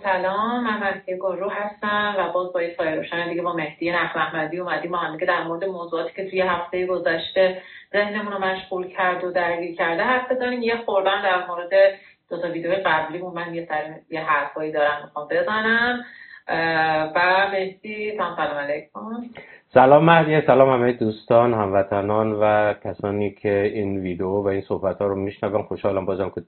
سلام. من مهدی گروه هستم و باز با یه سایه روشن دیگه با مهدی نخل احمدی اومدیم با هم دیگه در مورد موضوعاتی که توی هفته گذشته ذهنمون رو مشغول کرد و درگیر کرده حرف بزنیم. یه خوردن در مورد دو تا ویدیو قبلی من یه حرفایی دارم میخوام بزنم. و مهدی سلام علیکم. سلام مهدی، سلام همه دوستان، هموطنان و کسانی که این ویدیو و این صحبت ها رو میشنون. خوشحالم بازم که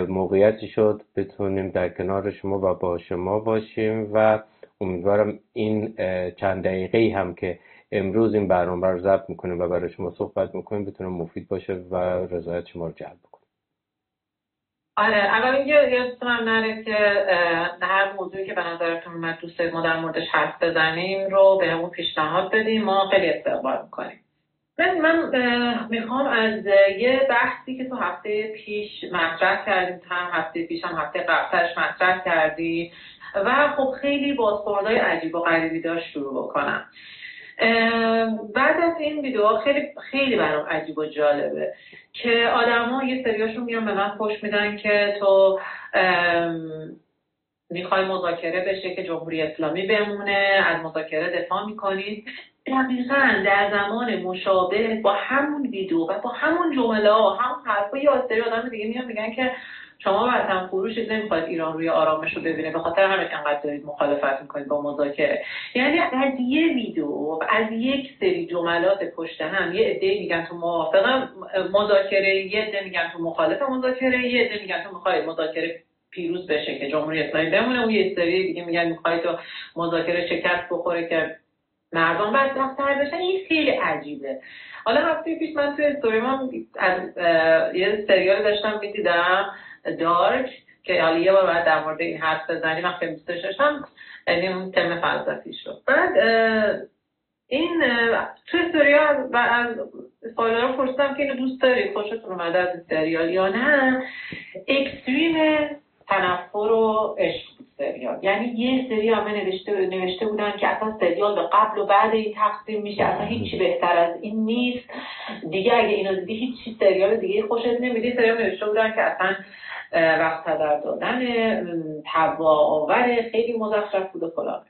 موقعیتی شد بتونیم در کنار شما و با شما باشیم و امیدوارم این چند دقیقه هم که امروز این برنامه رو ضبط میکنیم و برای شما صحبت میکنیم بتونه مفید باشه و رضایت شما رو جلب کنه. آره، اول اینکه یادتونم نره که هر موضوعی که به نظرتون اومد دوست دارید ما در موردش حرف بزنیم رو بهمون پیشنهاد بدیم، ما خیلی استقبال میکنیم. من میخوام از یه بحثی که تو هفته پیش مطرح کردیم، هم هفته پیش هم هفته قبلش مطرح کردیم و خب خیلی بازخوردهای عجیب و غریبی داشت شروع بکنم. بعد از این ویدیوها خیلی برام عجیب و جالبه که آدما یه سریاشون میان به من پشت میدن که تو میخوای مذاکره بشه که جمهوری اسلامی بمونه، از مذاکره دفاع میکنید. دقیقاً در زمان مشابه با همون ویدیو و با همون جمله ها همون حرفا یه سری آدم دیگه میگن که شما وطن فروشید، نمیخواید ایران روی آرامش رو ببینه، به خاطر همین انقدر دارید مخالفت میکنید با مذاکره. یعنی از یه ویدیو و از یک سری جملات پشت هم یه عده میگن تو موافق مذاکره، یه عده میگن تو مخالف مذاکره، یه عده میگن تو میخوای مذاکره پیروز بشه که جمهوری اسلامی بمونه، و یه سری دیگه میگن میخوای تو مذاکره شکست بخوره که مردم بدبخت‌تر بشن. این خیلی عجیبه. حالا هفته پیش من توی استوری من از یه سریال داشتم میدیدم، دارک، که حالا یه بار باید در مورد این حرف بزنیم، من خیلی دوست داشتم، یعنی اون تم فلسفی شد. بعد این توی سریال و از فالوورا پرسیدم که اینو دوست دارید، خوشتون اومده از این سریال یا نه. اکستریم تنفر و عشق بود سریال. یعنی یه سری همه نوشته بودن که اصلا سریال به قبل و بعد این تقسیم میشه، اصلا هیچی بهتر از این نیست دیگه، اگه اینو دیدی هیچ سریال دیگه خوشت نمیاد. سریال نوشته بودن که اصلا وقت هدر دادن، تباه‌آور، خیلی مزخرف بود و فلان.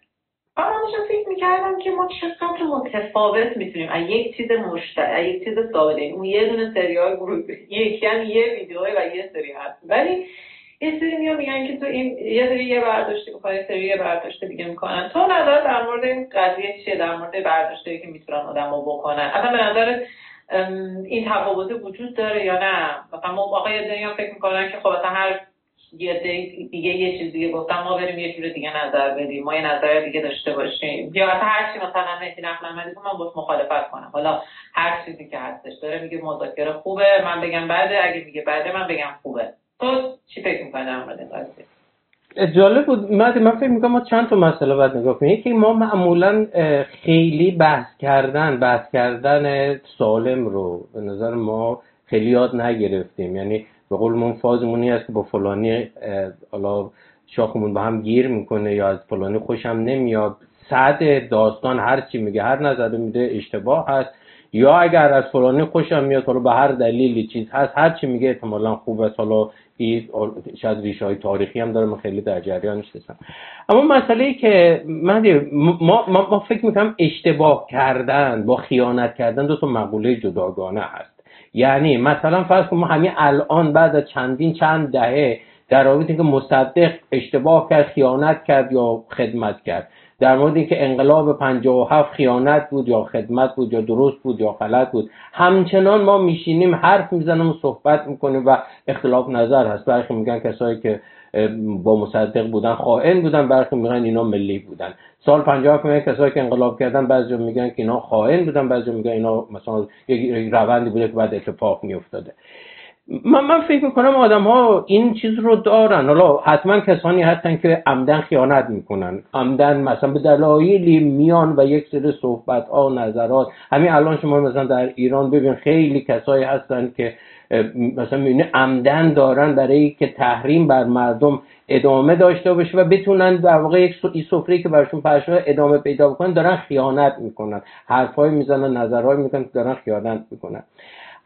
اما داشتم فکر میکردم که ما چقدر متفاوت میتونیم از یک چیز مشترک، یک چیز ثابت، اون یه دونه سریال گروه، یه ویدیو و یه سری هست، ولی یه سری میگن که تو این یه سری یه برداشتی میکنن، یه سری یه برداشتی دیگه میکنن. تو نظر در مورد این قضیه چیه؟ در مورد برداشتی که میتونن آدمو بکنن، اصلا به نظر این تفاوت وجود داره یا نه؟ مثلا ما واقعا دنیا فکر میکنن که خب مثلا هر یه دیگه یه چیز دیگه گفتم ما بریم یه جور دیگه نظر بدیم، ما یه نظر دیگه داشته باشیم، یا مثلا هر چی مثلا مهدی نخل احمدی من باش مخالفت کنم، حالا هر چیزی که هستش داره میگه مذاکره خوبه، من بگم بده، اگه میگه بده من بگم خوبه. تو چی فکر می‌کنی در مورد این قضیه؟ جالب بود. من فکر میکنم ما چند تا مسئله باید نگاه کنیم. یکی ما معمولا خیلی بحث کردن سالم رو به نظر ما خیلی یاد نگرفتیم. یعنی به قول من فازمونی هست که با فلانی حالا شاخمون با هم گیر میکنه یا از فلانی خوشم نمیاد، صد داستان هر چی میگه، هر نظری میده اشتباه هست، یا اگر از فلانی خوشم میاد حالا به هر دلیلی چیز هست، هر چی میگه احتمالاً خوبه. حالا شاید ریشه‌های تاریخی هم داره، من خیلی در جریانش نیستم. اما مسئله‌ای که ما فکر میکنم اشتباه کردن با خیانت کردن دو تا مقوله جداگانه هست. یعنی مثلا فرض کن ما همین الان بعد از چند دهه در رابطه که مصدق اشتباه کرد، خیانت کرد یا خدمت کرد، در مورد اینکه انقلاب 57 خیانت بود یا خدمت بود یا درست بود یا غلط بود، همچنان ما میشینیم حرف میزنیم و صحبت میکنیم و اختلاف نظر هست. برخی میگن کسایی که با مصدق بودن خائن بودن، برخی میگن اینا ملی بودن. سال 57 میگن کسایی که انقلاب کردن، بعضی میگن که اینا خائن بودن، بعضی میگن اینا مثلا یک روندی بوده که بعد اتفاق میافتاده. من فکر میکنم آدم ها این چیز رو دارن. حالا حتما کسانی هستن که عمدن خیانت میکنن، عمدن مثلا به دلایلی میان و یک سری صحبت ها و نظرات. همین الان شما مثلا در ایران ببین خیلی کسایی هستن که مثلا میبینی عمدن دارن برای که تحریم بر مردم ادامه داشته باشه و بتونن در واقع یک سفره که براشون پخش شده ادامه پیدا بکنن، دارن خیانت میکنن، حرفای میزنن، نظرهای میکنن که دارن خیانت میکنن.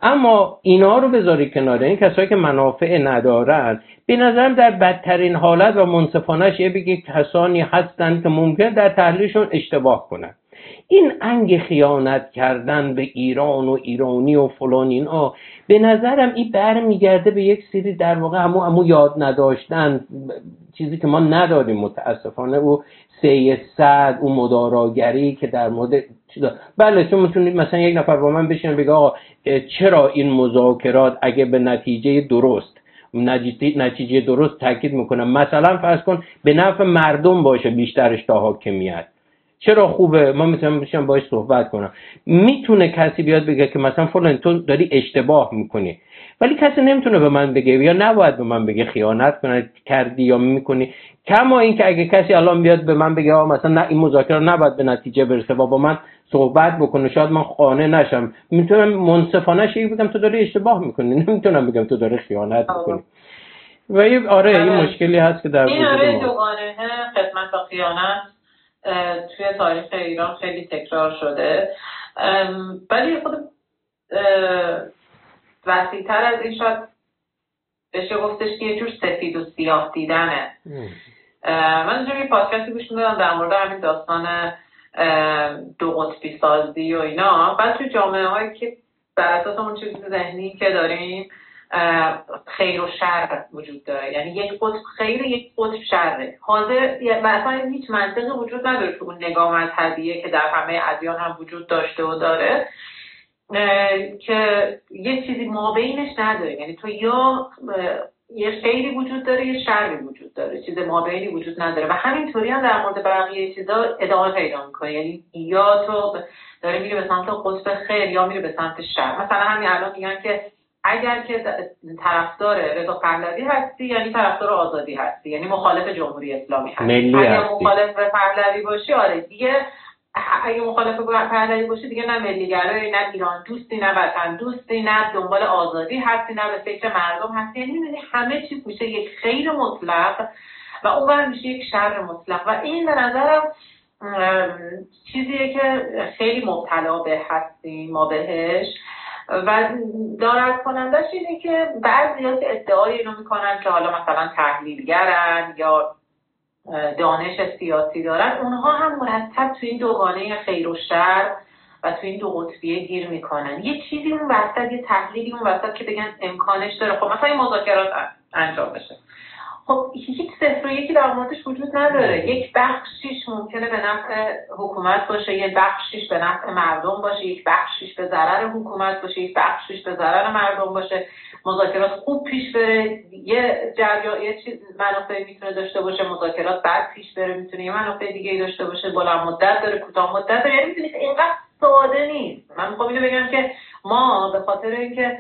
اما اینا رو بذاری کنار، این کسایی که منافع ندارن، به نظرم در بدترین حالت و منصفانش یه بگی کسانی هستند که ممکن در تحلیلشون اشتباه کنن. این انگ خیانت کردن به ایران و ایرانی و فلان اینا به نظرم این برمیگرده به یک سری در واقع همون یاد نداشتن، چیزی که ما نداریم متاسفانه، و سیاست و مداراگری که در مورد بله چون میتونید مثلا یک نفر با من بشین بگه آقا چرا این مذاکرات اگه به نتیجه درست تاکید میکنم، مثلا فرض کن به نفع مردم باشه بیشترش تا حاکمیت، چرا خوبه؟ ما میتونم بشم باهاش صحبت کنم. میتونه کسی بیاد بگه که مثلا فلان تو داری اشتباه میکنی، ولی کسی نمیتونه به من بگه یا نباید به من بگه خیانت کردی یا میکنی. کما این که اگه کسی الان بیاد به من بگه مثلا نه این مذاکره نباید به نتیجه برسه و با من صحبت بکنه، شاید من قانع نشم، میتونم منصفانه شی بگم تو داری اشتباه میکنی، نمیتونم بگم تو داری خیانت میکنی. و این مشکلی هست که در وجود ما. این دوگانه خدمت و خیانت توی تاریخ ایران خیلی تکرار شده، ولی خود وسیع‌تر از این شاید بشه گفتش که یه جور سفید و سیاه دیدنه. من اینجوری پادکستی گوش میدادم در مورد همین داستان دو قطبی سازی و اینا، بعد توی جامعه هایی که بر اساس اون چیزی ذهنی که داریم خیر و شر وجود داره، یعنی یک قطب خیر یک قطب شره، حاضر مثلا هیچ منطقی وجود نداره تو اون نگاه مذهبیه که در همه ادیان هم وجود داشته و داره که یه چیزی ما بینش نداره، یعنی تو یا یه خیری وجود داره یه شری وجود داره، چیز ما بینی وجود نداره و همینطوری هم در مورد بقیه چیزا ادامه پیدا میکنه، یعنی یا تو داره میره به سمت قطب خیر یا میره به سمت شر. مثلا همین الان میگن که اگر که طرفدار رضا پهلوی هستی یعنی طرفدار آزادی هستی، یعنی مخالف جمهوری اسلامی هستی. اگر مخالف پهلوی باشی آره دیگه، اگه مخالف پهلوی باشی دیگه نه ملی‌گرایی، نه ایران دوستی، نه وطن دوستی، نه دنبال آزادی هستی، نه به فکر مردم هستی. یعنی می‌بینی همه چیز میشه یک خیر مطلق و اونور میشه یک شر مطلق و این به نظرم چیزیه که خیلی مبتلا به هستیم ما بهش و دارد کنندش اینه که بعضی‌ها که ادعای اینو میکنن که حالا مثلا تحلیلگرن یا دانش سیاسی دارن، اونها هم مرتب تو این دوگانه خیر و شر و تو این دو قطبیه گیر میکنن. یه چیزی اون وسط، یه تحلیلی اون وسط که بگن امکانش داره، خب مثلا این مذاکرات انجام بشه، خب هیچ صفر و یکی در موردش وجود نداره. یک بخشیش ممکنه به نفع حکومت باشه، یک بخشیش به نفع مردم باشه، یک بخشیش به ضرر حکومت باشه، یک بخشیش به ضرر مردم باشه. مذاکرات خوب پیش بره یه جریان یه چیز منافعی میتونه داشته باشه، مذاکرات بد پیش بره میتونه یه منافع دیگه ای داشته باشه، بلند مدت داره کوتاه مدت داره. یعنی میتونید اینقدر ساده نیست. من میخوام اینو بگم که ما به خاطر اینکه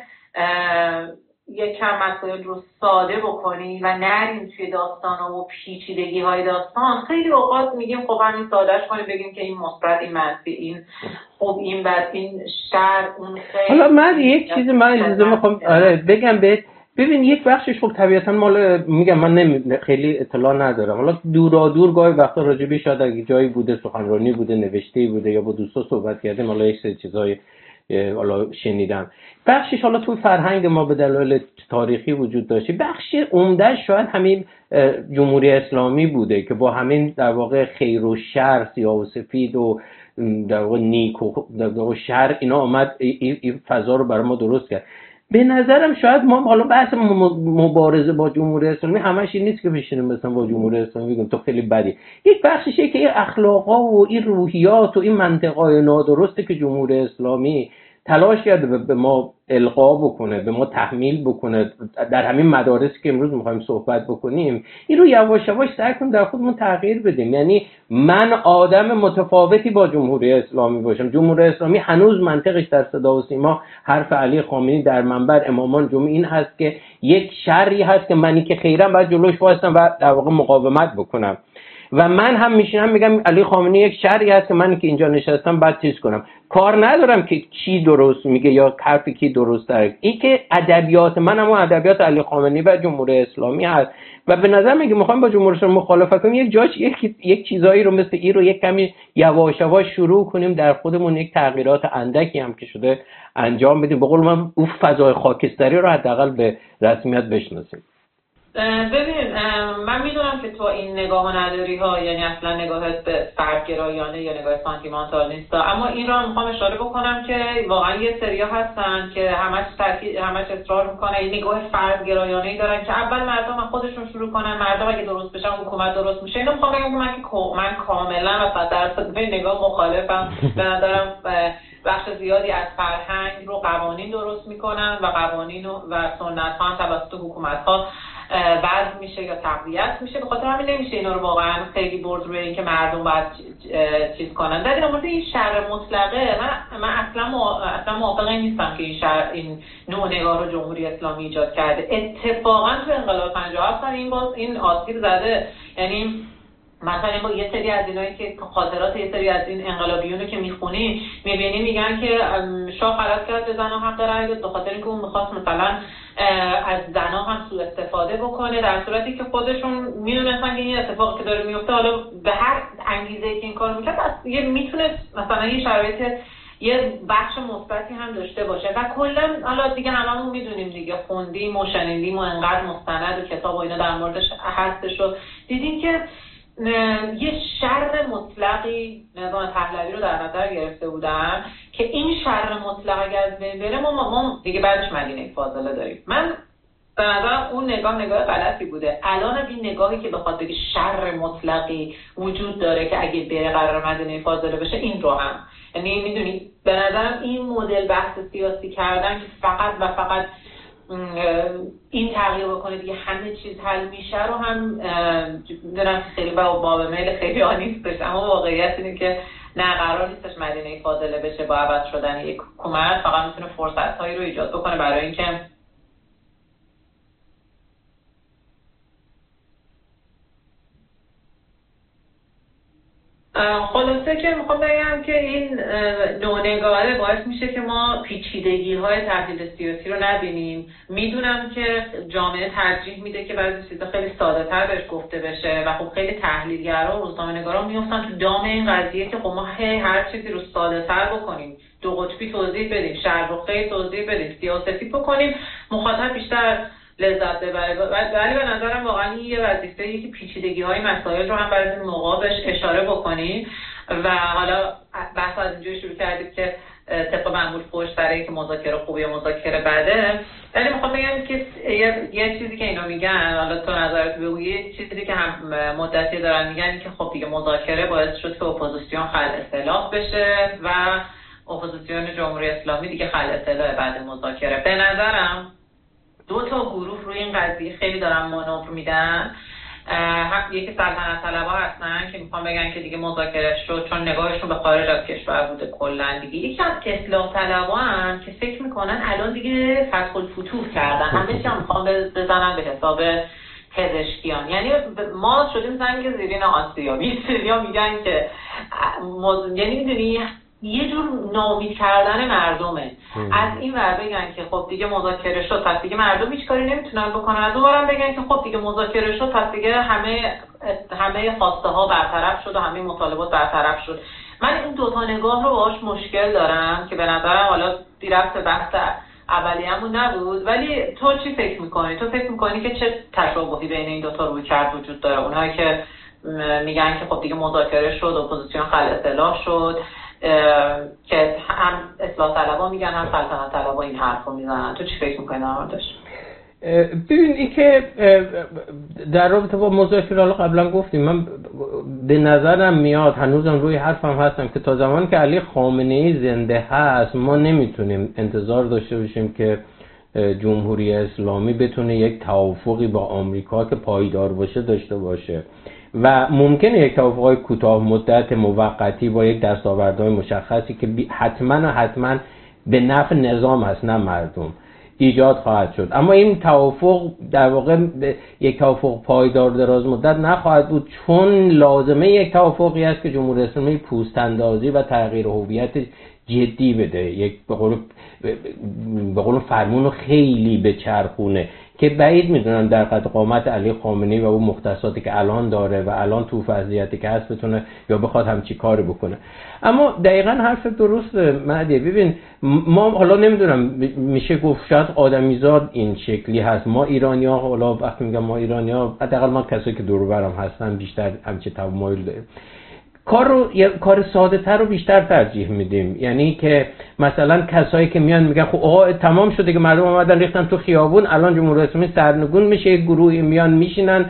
یک کم مسائل رو ساده بکنیم و نریم توی داستان و پیچیدگی های داستان، خیلی اوقات میگیم خب همین سادهش کنیم بگیم که این مثبت، این منفی، این خوب، این بد، این شر، اون خیر. حالا من یک چیز من اجازه میخوام بگم بهت. ببین یک بخشش خب طبیعتا مال میگم من خیلی اطلاع ندارم، حالا دور گاهی وقتا راجبی شاید اگه جایی بوده سخنرانی بوده نوشته بوده یا با دوستا صحبت کردیم، حالا یک سری چیزای حالا شنیدم. بخشش حالا توی فرهنگ ما به دلایل تاریخی وجود داشته، بخش عمده شاید همین جمهوری اسلامی بوده که با همین در واقع خیر و شر، سیاه و سفید و در واقع نیک و در واقع شر اینا آمد این فضا رو برای ما درست کرد. به نظرم شاید ما حالا بحث مبارزه با جمهوری اسلامی همش این نیست که بشینیم مثلا با جمهوری اسلامی بگیم تو خیلی بدی. یک بخششه که این اخلاقا و این روحیات و این منطقای نادرسته که جمهوری اسلامی تلاش کرده به ما القا بکنه، به ما تحمیل بکنه در همین مدارسی که امروز می‌خوایم صحبت بکنیم، این رو یواش یواش سعی کنیم در خودمون تغییر بدیم. یعنی من آدم متفاوتی با جمهوری اسلامی باشم. جمهوری اسلامی هنوز منطقش در صدا و سیما حرف علی خامنه‌ای در منبر امامان جمعه این هست که یک شری هست که منی که خیرم باید جلوش وایسم و در واقع مقاومت بکنم. و من هم میشینم میگم علی خامنه‌ای یک شری هست که من که اینجا نشستم بعد چیز کنم. کار ندارم که کی درست میگه یا حرف کی درست داره. این که ادبیات من هم ادبیات علی خامنه‌ای و جمهوری اسلامی هست و به نظر میگه میخوایم با جمهوری اسلامی مخالفت کنیم، یک جاش یک چیزایی رو مثل این رو یک کمی یواش یواش شروع کنیم در خودمون، یک تغییرات اندکی هم که شده انجام بدیم. به قول من اون فضای خاکستری رو حداقل به رسمیت بشناسیم. ببین من میدونم که تو این نگاه نداری ها، یعنی اصلا نگاهت به فردگرایانه یا نگاه سانتیمانتال نیست، اما این رو میخوام اشاره بکنم که واقعا یه سریا هستن که همش اصرار میکنن این نگاه فردگرایانه‌ای دارن که اول مردم خودشون شروع کنن، مردم اگه درست بشن حکومت درست میشه. اینو میخوام بگم من کاملا و 100% به نگاه مخالفم. به نظرم بخش زیادی از فرهنگ رو قوانین درست میکنن و قوانین و سنت ها هم توسط حکومت ها وضع میشه یا تقویت میشه. به خاطر همین نمیشه اینا رو واقعا خیلی برد روی این که مردم باید چیز کنن. در این مورد این شر مطلقه من اصلا موافق نیستم که این نوع نگاه رو جمهوری اسلامی ایجاد کرده. اتفاقا تو انقلاب 57 این آسیب زده. یعنی مثلا با یه سری از اینایی که خاطرات یه سری از این انقلابیونو که میخونی میبینی میگن که شاه غلط کرد به زنها حق رأی بده، به خاطر اینکه اون میخواست مثلا از زنها هم سوء استفاده بکنه، در صورتی که خودشون میدونستن که این اتفاقی که داره میفته حالا به هر انگیزه‌ای که این کارو میکرد میتونه مثلا یه شرایط یه بخش مثبتی هم داشته باشه. و کلا حالا دیگه هممون میدونیم دیگه، خوندیم و شنیدیم و انقدر مستند و کتاب و اینا در موردش هستش و دیدیم که یه شر مطلقی نظام پهلوی رو در نظر گرفته بودن که این شر مطلق اگر از بین بره ما دیگه بعدش مدینه فاضله داریم. من به نظرم اون نگاه غلطی بوده. الان این نگاهی که بخواد بگه شر مطلقی وجود داره که اگه بره قرار مدینه فاضله بشه، این رو هم یعنی میدونی به نظرم این مدل بحث سیاسی کردن که فقط و فقط این تغییر بکنه دیگه همه چیز حل میشه رو هم میدونم که خیلی باب میل خیلی آنیستش، اما واقعیت اینه که نه، قرار نیستش مدینه فاضله بشه. با عوض شدن یک حکومت فقط میتونه فرصت‌هایی رو ایجاد بکنه برای اینکه خلاصه که میخوام بگم که این نوع نگاره باعث میشه که ما پیچیدگی‌های تحلیل سیاسی رو نبینیم. میدونم که جامعه ترجیح میده که بعضی چیزا خیلی ساده‌تر بهش گفته بشه و خب خیلی تحلیلگرا و روزنامه‌نگارا میافتن تو دام این قضیه که خب ما هر چیزی رو ساده‌تر بکنیم، دو قطبی توضیح بدیم، شر و خیر توضیح بدیم، سیاسی بکنیم، مخاطب بیشتر لذت ببره. ولی به نظرم واقعا یه وظیفه‌ایه که پیچیدگی‌های مسائل رو هم برای این موقع بهش اشاره بکنیم. و حالا بحث از اینجوری شروع کردیم که طبق معمول پشت برای که مذاکره خوبه یا مذاکره بده، ولی میخوام بگم که یه چیزی که اینا میگن، حالا تو نظرت بگو، یه چیزی که هم مدتی دارن میگن که خب دیگه مذاکره باعث شد که اپوزیسیون خلع اصطلاح بشه و اپوزیسیون جمهوری اسلامی دیگه خلع اصطلاح بعد مذاکره. به نظرم دو تا گروه روی این قضیه خیلی دارن مانور میدن. یکی سلطنت طلبها هستن که میخوان بگن که دیگه مذاکره شد چون نگاهشون به خارج از کشور بوده کلا دیگه. یکی از اصلاح طلبها هم که فکر میکنن الان دیگه فتح الفتوح کردن، همه چی هم میخوان بزنن به حساب پزشکیان. یعنی ما شدیم زنگ زیرین آسیا. بیسریا میگن که یعنی میدونی یه جور ناامید کردن مردمه. از این ور بگن که خب دیگه مذاکره شد پس دیگه مردم هیچ کاری نمیتونن بکنن، از اون ورم بگن که خب دیگه مذاکره شد پس دیگه همه خواسته ها برطرف شد و همه مطالبات برطرف شد. من این دوتا نگاه رو باهاش مشکل دارم که به نظرم حالا دیرفت بحث اولیه‌مون نبود، ولی تو چی فکر میکنی؟ تو فکر میکنی که چه تشابهی بین این دوتا رویکرد وجود داره؟ اونهایی که میگن که خب دیگه مذاکره شد، اپوزیسیون خلع اصطلاح شد، که هم اصلاح طلبها میگن هم سلطنت طلبها این حرفو میزنن. تو چی فکر میکنی در موردش؟ ببین این که در رابطه با مذاکره حالا قبلا گفتیم، من به نظرم میاد هنوزم روی حرفم هستم که تا زمانی که علی خامنه‌ای زنده هست ما نمیتونیم انتظار داشته باشیم که جمهوری اسلامی بتونه یک توافقی با آمریکا که پایدار باشه داشته باشه و ممکنه یک توافقای کوتاه مدت موقتی با یک دستاوردهای مشخصی که حتما به نفع نظام هست نه مردم. ایجاد خواهد شد. اما این توافق در واقع یک توافق پایدار دراز مدت نخواهد بود، چون لازمه یک توافقی است که جمهوری اسلامی پوست اندازی و تغییر هویت جدی بده، یک به قول فرمون رو خیلی به چرخونه که بعید میدونم در قد قامت علی خامنه‌ای و اون مختصاتی که الان داره و الان تو وضعیتی که هست بتونه یا بخواد همچی کاری بکنه. اما دقیقاً حرف درسته مهدی. ببین ما حالا نمیدونم میشه گفت شاید آدمیزاد این شکلی هست، ما ایرانی‌ها، حالا وقتی میگم ما ایرانی‌ها حداقل ما کسایی که دور و برم هستن بیشتر همچین تمایل داریم، کار ساده تر رو بیشتر ترجیح میدیم. یعنی که مثلا کسایی که میان میگن خب آقا تمام شده که مردم اومدن ریختن تو خیابون، الان جمهوری اسلامی سرنگون میشه، یک گروهی میان میشینن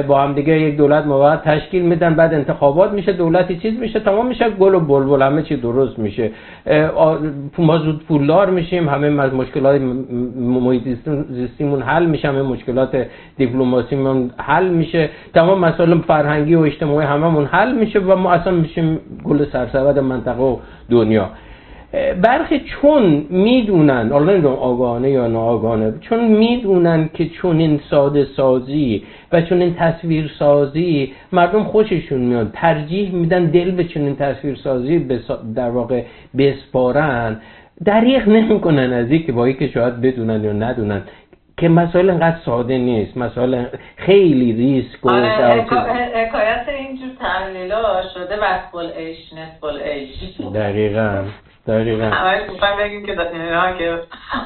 با هم دیگه یک دولت موقت تشکیل میدن، بعد انتخابات میشه، دولتی چیز میشه، تمام میشه، گل و بلبل همه چی درست میشه، ما زود پولدار میشیم، همه از مشکلات محیط زیستیمون حل میشه، همه مشکلات دیپلماسیمون حل میشه، تمام مسائل فرهنگی و اجتماعی هممون حل میشه و ما اصلا میشیم گل سرسبد منطقه و دنیا. برخی چون میدونن، حالا نمیدونم آگاهانه یا ناآگاهانه، چون میدونن که چون این ساده سازی و چون این تصویر سازی مردم خوششون میاد، ترجیح میدن دل به چون این تصویر سازی در واقع بسپارن، دریغ نمیکنن از این که با که شاید بدونن یا ندونن که مسائل انقدر ساده نیست، مسائل خیلی ریسک و حکایت اینجور تحلیل‌ها شده وصفل ایش نصفل ایش. دقیقاً همش میخوایم بگیم که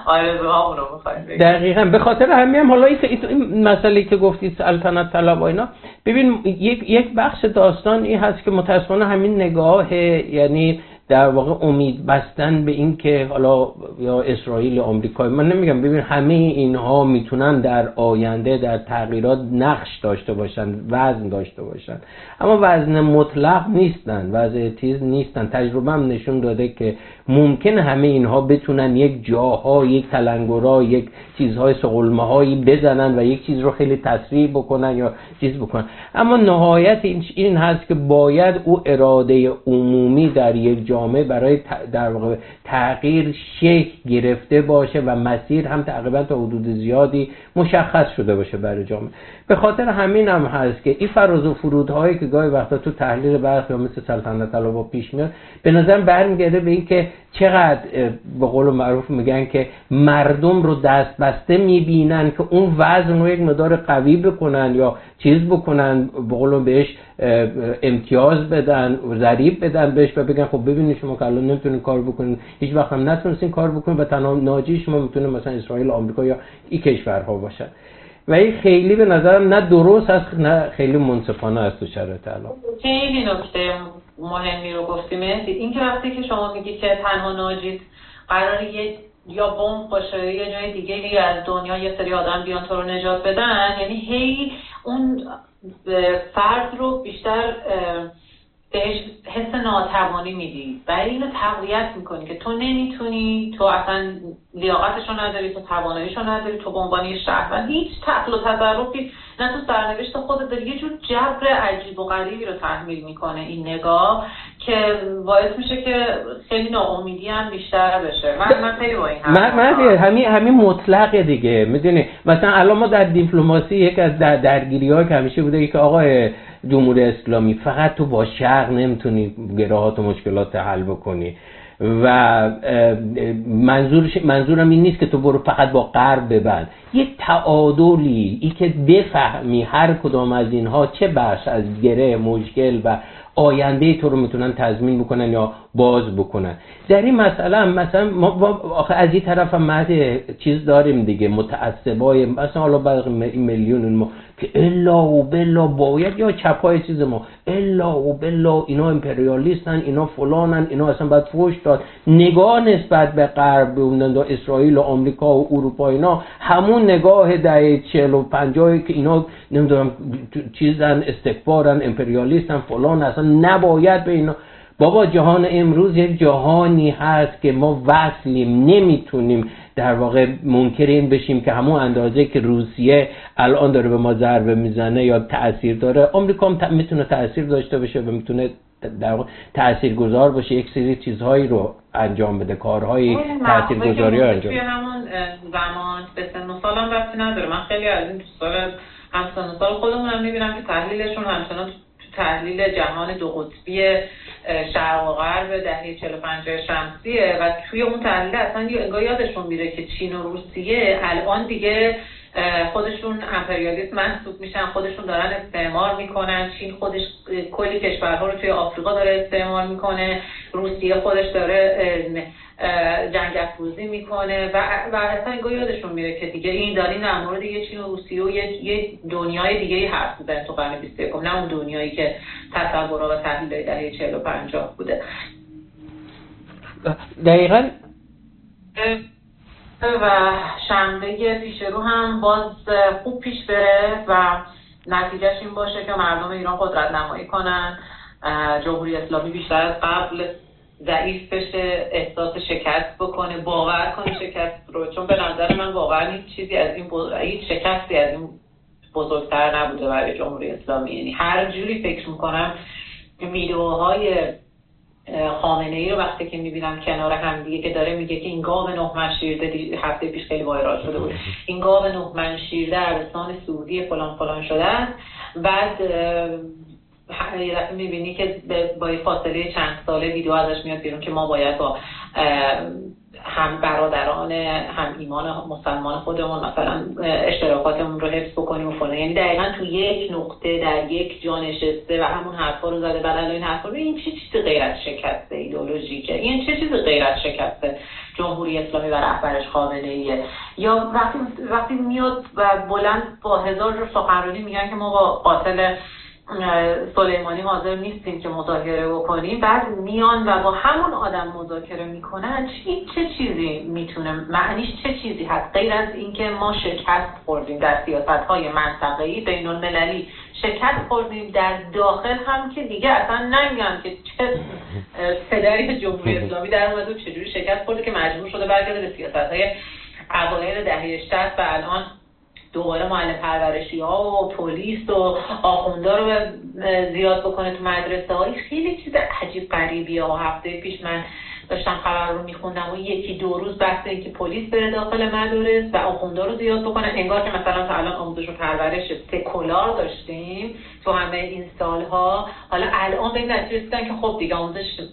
آرزوهامون رو میخوایم بگیم. دقیقاً به خاطر همین حالا این مسئله که گفتید سلطنت طلب و اینا، ببین یک بخش داستان این هست که متأسفانه همین نگاه، یعنی در واقع امید بستن به این که حالا یا اسرائیل یا آمریکا، من نمیگم، ببین همه اینها میتونن در آینده در تغییرات نقش داشته باشن، وزن داشته باشن، اما وزن مطلق نیستن، وزن تیز نیستن. تجربه هم نشون داده که ممکن همه اینها بتونن یک جاها، یک تلنگرها، یک چیزهای سقلمه‌هایی بزنن و یک چیز رو خیلی تسریع بکنن یا چیز بکنن، اما نهایت این هست که باید او اراده عمومی در یک جامعه برای در واقع تغییر شکل گرفته باشه و مسیر هم تقریبا تا حدود زیادی مشخص شده باشه برای جامعه. به خاطر همین هم هست که این فراز و فرودهایی که گاهی وقتا تو تحلیل برخی مثل سلطنت طلبها پیش میاد، به نظر برمیگرده به این که چقدر به قول معروف میگن که مردم رو دست بسته میبینن که اون وزن رو یک مقدار قوی بکنن یا چیز بکنن، به قول بهش امتیاز بدن، ضریب بدن بهش و بگن خب ببینید شما که الان نمیتونین کار بکنین، هیچ وقت هم نتونستین کار بکنین و تنها ناجی شما میتونه مثلا اسرائیل و آمریکا یا این کشورها باشن. و این خیلی به نظرم نه درست است نه خیلی منصفانه است تو شرایط الان. خیلی نکته مهمی رو گفتیم مهدی، این که وقتی که شما میگی که تنها ناجی قراره یا بمب باشه یه جای دیگه از دنیا یه سری آدم بیان تو رو نجات بدن، یعنی هی اون فرد رو بیشتر بهش حس ناتوانی میدی و اینو تقویت میکنی که تو نمیتونی، تو اصلا لیاقتشو نداری، تو تواناییشو نداری، تو به عنوان یه شهروند هیچ تقل و تظرفی نه تو سرنوشت خودت داری. یه جور جبر عجیب و غریبی رو تحمیل میکنه این نگاه که باعث میشه که خیلی ناامیدی هم بیشتر بشه. من خیلی با این همین مطلقه دیگه. میدونی مثلا الان ما در دیپلماسی یک از درگیری‌ها که همیشه بوده که آقای جمهوری اسلامی فقط تو با شرق نمیتونی گرهات و مشکلات حل بکنی و منظورم این نیست که تو برو فقط با غرب ببند، یک تعادلی، این که بفهمی هر کدام از اینها چه بخش از گره مشکل و آینده تو رو میتونن تضمین بکنن یا باز بکنن. در این مسئله مثلا ما آخه از این طرف هم چیز داریم دیگه، متعصبای مثلا حالا بعضی میلیون ما که الا و بلا باید یا چپای چیز ما الا و بلا اینا امپریالیستن، اینا فلانن، اینا اصلا باید فوش داد. نگاه نسبت به غرب و اسرائیل و آمریکا و اروپا اینا همون نگاه دهه 40 و 50 که اینا نمیدونم چیزن، استکبارن، امپریالیستن، فلان، اصلا نباید به اینا. بابا جهان امروز یک جهانی هست که ما وصلیم، نمیتونیم در واقع منکر این بشیم که همون اندازه که روسیه الان داره به ما ضربه میزنه یا تأثیر داره، آمریکا هم میتونه تأثیر داشته باشه و میتونه در واقع تاثیرگذار باشه، یک سری چیزهایی رو انجام بده، کارهای تاثیرگذاری رو انجام بده. همون زمان به سن و سالم ربطی نداره. من خیلی از این دوستان همسن و سال خودمونم میبینم که تحلیلشون همچنان تو تحلیل جهان دو قطبی شرق و غرب دهه 45 شمسیه و توی اون تحلیل اصلا انگار یادشون میره که چین و روسیه الان دیگه خودشون امپریالیسم محسوب میشن، خودشون دارن استعمار میکنن. چین خودش کلی کشورها رو توی آفریقا داره استعمار میکنه، روسیه خودش داره جنگ افروزی میکنه و اصلا انگار یادشون میره که دیگه این داریم در مورد دیگه چین و روسیه و یه دنیای دیگه حرف میزنن تو قرن 21، نه اون دنیایی که تصورها و تحلیل‌های دهه 40 و 50 بوده. دقیقاً. و شنبه پیش رو هم باز خوب پیش بره و نتیجهش این باشه که مردم ایران قدرت نمایی کنن، جمهوری اسلامی بیشتر از قبل ضعیف بشه، احساس شکست بکنه، باور کنه شکست رو، چون به نظر من واقعا هیچ شکستی از این بزرگتر نبوده برای جمهوری اسلامی. یعنی هر جوری فکر میکنم ویدیوهای خامنه‌ای رو وقتی که میبینم کنار هم دیگه که داره میگه که این گاو 9 من شیرده، هفته پیش خیلی وایرال شده بود، این گاو 9 من شیرده عربستان سعودی فلان فلان شده است، بعد یه دفعه میبینی که با فاصله چند ساله ویدیو ازش میاد بیرون که ما باید با هم برادران هم ایمان مسلمان خودمون مثلا اشتراکاتمون رو حفظ بکنیم و فلان. یعنی دقیقاً تو یک نقطه در یک جا نشسته و همون حرفا رو زده. بعد این حرفا رو این چه چیز غیر از شکست ایدئولوژیکه، این چه چیز غیر از شکست جمهوری اسلامی و رهبرش خامنه‌ایه. یا وقتی میاد و بلند با هزار جور سخنرانی میگن که ما با قاتل سلیمانی حاضر نیستیم که مذاکره بکنیم، بعد میان و با همون آدم مذاکره میکنن. چه چیزی میتونه معنیش چه چیزی هست غیر از اینکه ما شکست خوردیم در سیاست‌های منطقه‌ای بین المللی، شکست خوردیم در داخل هم که دیگه اصلا نمیگم که چه پدری جمهوری اسلامی در اومد و چجوری شکست خورده که مجبور شده برگرده به سیاست‌های اوایل دهه 60 و الان دوباره معلم پرورشی ها و پلیس و آخوندا رو زیاد بکنه تو مدرسه ها. خیلی چیز عجیب غریبیه ها. هفته پیش من داشتم خبر رو میخوندم و یکی دو روز بحث این که پلیس بره داخل مدارس و آخوندا رو زیاد بکنه، انگار که مثلا تا الان آموزش و پرورش سکولار داشتیم تو همه این سالها، حالا الان به این نتیجه رسیدن که خب دیگه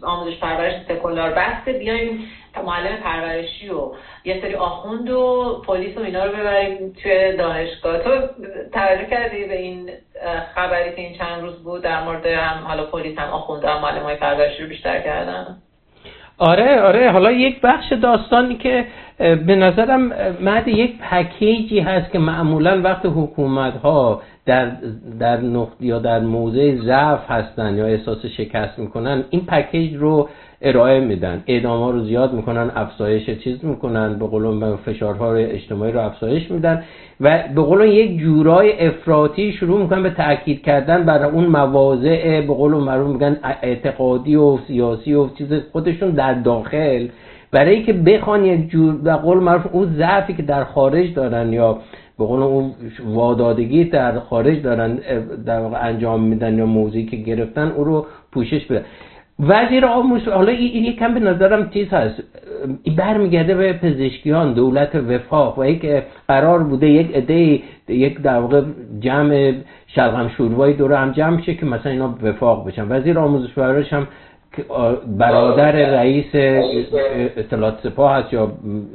آموزش پرورش سکولار بسته، بیایم معلم پرورشی و یه سری آخوند و پلیس و اینا رو ببریم توی دانشگاه. تو توجه کردی به این خبری که این چند روز بود در مورد هم حالا پلیس هم آخوند هم معلم‌های پرورشی رو بیشتر کردن؟ آره حالا یک بخش داستانی که به نظرم مد یک پکیجی هست که معمولا وقت حکومت‌ها در نقطه یا در موضع ضعف هستن یا احساس شکست میکنن، این پکیج رو ارائه میدن، اعدام‌ها رو زیاد میکنن، افزایش چیز میکنن، به قولون فشارهای اجتماعی رو افزایش میدن و به قولون یک جورای افراطی شروع میکنن به تاکید کردن بر اون مواضع به قولون معروف میگن اعتقادی و سیاسی و چیز خودشون در داخل، برای اینکه بخوان یک جور به قول معروف اون ضعفی که در خارج دارن یا به قول اون وادادگی در خارج دارن در واقع انجام میدن یا موضوعی که گرفتن اون رو پوشش بدن. وزیر آموزش حالا این یکم به نظرم چیز هست، برمیگرده به پزشکیان، دولت وفاق و یک قرار بوده یک عده یک در واقع جمع شلغم شوروایی دور هم جمع شه که مثلا اینا وفاق بشن. وزیر آموزش و پرورش هم برادر رئیس اطلاعات سپاه هست یا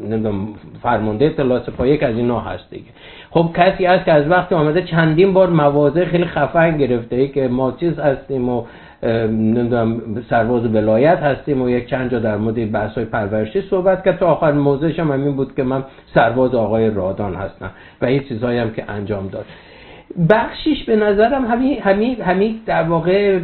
نمیدونم فرمانده اطلاعات سپاه، یک از اینا هست دیگه. خب کسی هست که از وقتی آمده چندین بار مواضع خیلی خفن گرفته که ما چیز هستیم و نمیدونم سرباز ولایت هستیم و یک چند جا در مورد بحث‌های پرورشی صحبت کرد، تا آخر موضعش هم همین بود که من سرباز آقای رادان هستم و این چیزهایی هم که انجام داد. بخشش به نظرم همین در واقع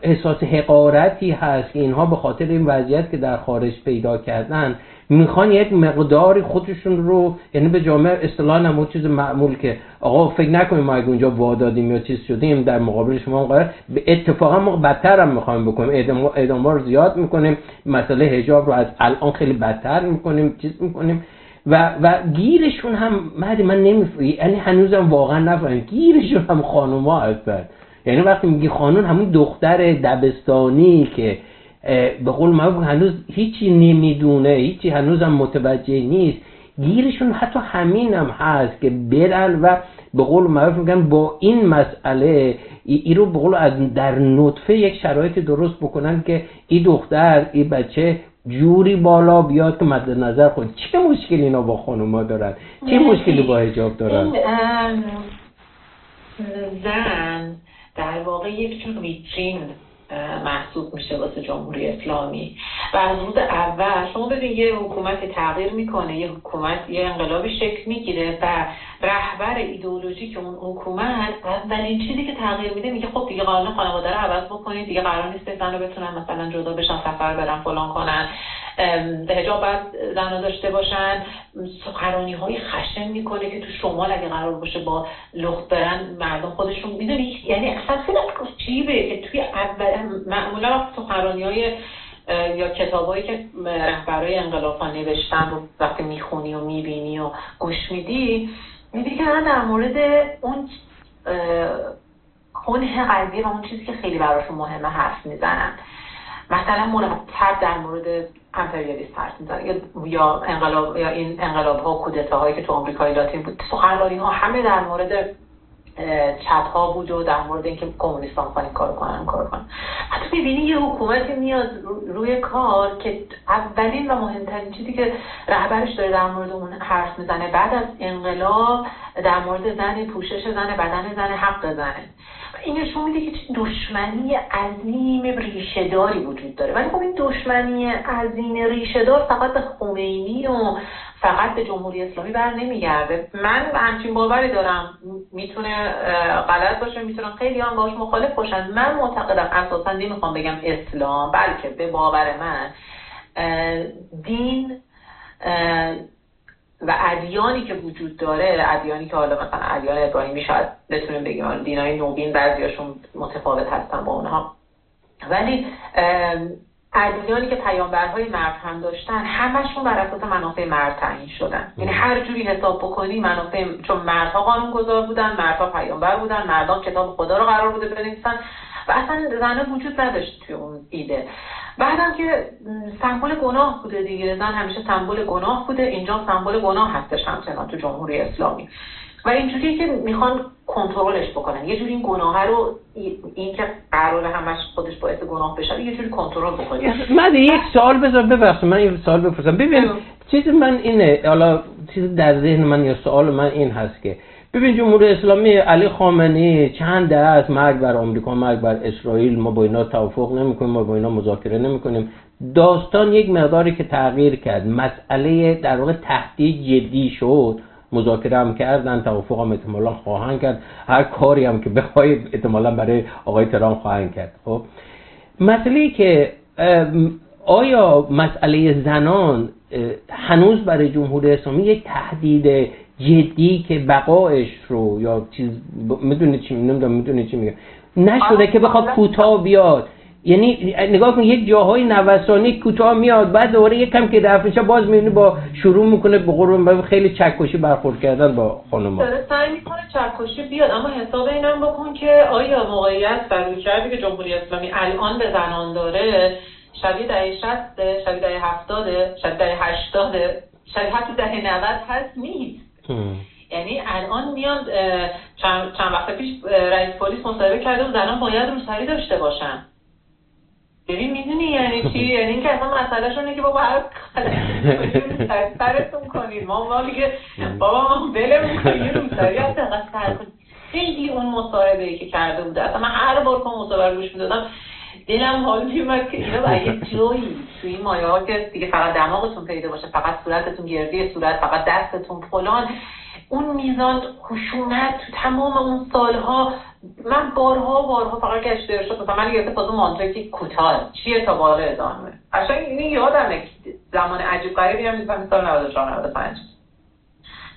احساس حقارتی هست که اینها به خاطر این وضعیت که در خارج پیدا کردن میخوان یک مقداری خودشون رو، یعنی به جامعه اصطلاحاً هم چیز معمول که آقا فکر نکنیم ما اگه اونجا وادادیم یا چیز شدیم در مقابل شما قرار اتفاقا ما بدتر هم میخوایم بکنیم، اعدام‌ها رو زیاد میکنیم، مسئله حجاب رو از الان خیلی بدتر میکنیم، چیز میکنیم و گیرشون هم من نمیفهمم، یعنی هنوزم واقعا نفهمیدم گیرشون هم خانوما هستن. یعنی وقتی میگی خانم همون دختر دبستانی که به قول معروف هنوز هیچی نمیدونه، هیچی هنوزم متوجه نیست، گیرشون حتی همین هم هست که برن و به قول معروف میگن با این مسئله ای رو به قول در نطفه یک شرایط درست بکنن که این دختر این بچه جوری بالا بیاد که مد نظر خود. چه مشکلی اینا با خانوما دارن؟ چه مشکلی با حجاب دارن؟ زن در واقع یک جور ویترین محسوب میشه واسه جمهوری اسلامی و از روز اول شما ببین یه حکومتی تغییر میکنه، یه حکومت یه انقلابی شکل میگیره و رهبر ایدئولوژیک اون حکومت اولین چیزی که تغییر میده میگه خب دیگه قانون خانواده رو عوض بکنید، دیگه قرار نیست زن رو بتونن مثلا جدا بشن، سفر برن، فلان کنن، حجاب باید زن داشته باشن. سخنرانی های خشن میکنه که تو شمال اگه قرار باشه با لخت برن مردم خودشون میدونی، یعنی اصلا خیلی عجیبه که توی معمولا سخنرانی های یا کتابایی که رهبرای انقلاب‌ها نوشتن رو وقتی میخونی و میبینی و گوش میدی میبینی که در مورد اون کنه قضیه و اون چیزی که خیلی براشون مهمه حرف میزنن. مثلا مرتب در مورد امپریالیسم حرف میزنن یا انقلاب یا این انقلاب‌ها و کودتاهایی که تو آمریکای لاتین بود. سخنرانی‌ها همه در مورد چپ‌ها بود و در مورد اینکه کمونیست‌ها می‌خوان کار کنن. حتی می‌بینی یه حکومتی میاد روی کار که اولین و مهمترین چیزی که رهبرش داره در مورد اون حرف میزنه بعد از انقلاب در مورد زن، پوشش زن، بدن زن، حق زنه. این نشون میده که چه دشمنی عظیم ریشه‌داری وجود داره. ولی خب این دشمنی عظیم ریشه‌دار فقط به خمینی و فقط به جمهوری اسلامی بر نمیگرده. من همچین باوری دارم، میتونه غلط باشه، میتونن خیلی هم باهاش مخالف باشن. من معتقدم اساسا نمیخوام بگم اسلام، بلکه به باور من دین و ادیانی که وجود داره، ادیانی که حالا مثلا ادیان ابراهیمی شاید بتونیم بگیم دینای نوین بعضیاشون متفاوت هستن با اونها، ولی ادیانی که پیامبرهای مرد هم داشتن همشون بر اساس منافع مرد تعیین شدن. یعنی هر جوری حساب بکنی منافع، چون مردها قانونگذار بودن، مردها پیامبر بودن، مردها کتاب خدا رو قرار بوده بنویسن و اصلا زنه وجود نداشت توی اون ایده. بعدم که سمبل گناه بوده دیگه، زن همیشه سمبل گناه بوده، اینجا سمبل گناه هستش همچنان تو جمهوری اسلامی و اینجوری که میخوان کنترلش بکنن. یه جوری این گناه رو، این که قراره همش خودش باعث گناه بشه، یه جوری کنترل بکنه. من یک سوال ببخشید من یه سوال بپرسم. ببین چیز من اینه، حالا چیز در ذهن من یا سوال من این هست که ببین جمهوری اسلامی علی خامنه‌ای چند دهه از مرگ بر آمریکا، مرگ بر اسرائیل، ما با اینا توافق نمی‌کنیم، ما با اینا مذاکره نمی‌کنیم. داستان یک مقداری که تغییر کرد، مسئله در واقع تهدید جدی شد، مذاکره هم کردن، توافق هم احتمالاً خواهند کرد، هر کاری هم که بخوای احتمالاً برای آقای ترامپ خواهند کرد. خب مسئله‌ای که آیا مسئله زنان هنوز برای جمهوری اسلامی یک تهدید جدی که بقایش رو یا چیز میدونی چی میگم نشده که بخواد کوتاه بیاد؟ یعنی نگاه کن یک جاهای نوسانی کوتاه میاد، بعد دوباره یک کم که دفعه باز میبینی با شروع میکنه به قربون خیلی چکشی برخورد کردن با خانوما. داره سعی میکنه چکشی بیاد، اما حساب اینم بکن که آیا موقعیت و رویکردی که جمهوری اسلامی الان به زنان داره شبیه دهه 60، شبیه دهه 70، شبیه دهه 80، شبیه حتی دهه 90 هست نیست. یعنی الان میان چند وقت پیش رئیس پلیس مصاحبه کرده و زنان باید روسری داشته باشن. ببین میدونی یعنی چی؟ یعنی اینکه اصلا مسئله‌شون اینه که بابا هر سرتون کنید، ما میگه بابا ما ولمون کنید روسری هست دقیقا سر کنید. خیلی اون مصاحبه‌ای که کرده بوده، اصلا من هر بار که مصاحبه رو گوش میدادم دلم حال میومد که اینا باید یه جایی توی این مایه ها که دیگه فقط دماغتون پیدا باشه، فقط صورتتون گردی صورت، فقط دستتون فلان، اون میزان خشونت تو تمام اون سالها من بارها فقط گشته شد. مثلا من یه فاز مانتوی کوتاه چیه تا بالا ادامه قشنگ این یادمه زمان عجیب غریبی هم مثلا سال 94 95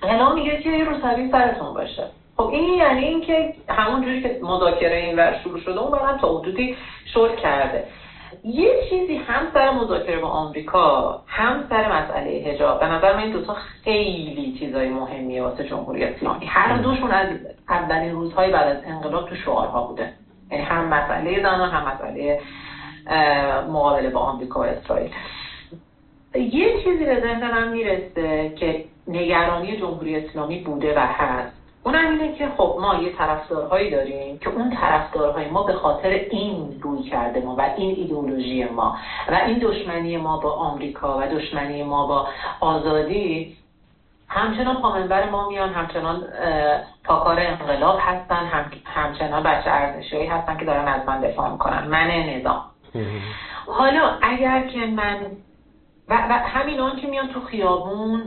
غنا میگه که یه روسری سرتون باشه. خب این یعنی این که همون جوری که مذاکره این ور شروع شده اون برام تا حدودی شل کرده. یه چیزی هم سر مذاکره با آمریکا هم سر مسئله حجاب، به نظر من این دوتا خیلی چیزای مهمیه واسه جمهوری اسلامی. هر دوشون از اولین روزهای بعد از انقلاب تو شعارها بوده. یعنی هم مسئله زمان هم مسئله مقابله با آمریکا و اسرائیل. یه چیزی به ذهن من میرسه که نگرانی جمهوری اسلامی بوده و هست، اونم اینه که خب ما یه طرفدارهایی داریم که اون طرفدارهای ما به خاطر این روی کرده ما و این ایدئولوژی ما و این دشمنی ما با آمریکا و دشمنی ما با آزادی همچنان پامنبر ما میان، همچنان پاکار انقلاب هستن، همچنان بچه ارزشی هستن که دارن از من دفاع میکنن، من نظام. حالا اگر که من و همینان که میان تو خیابون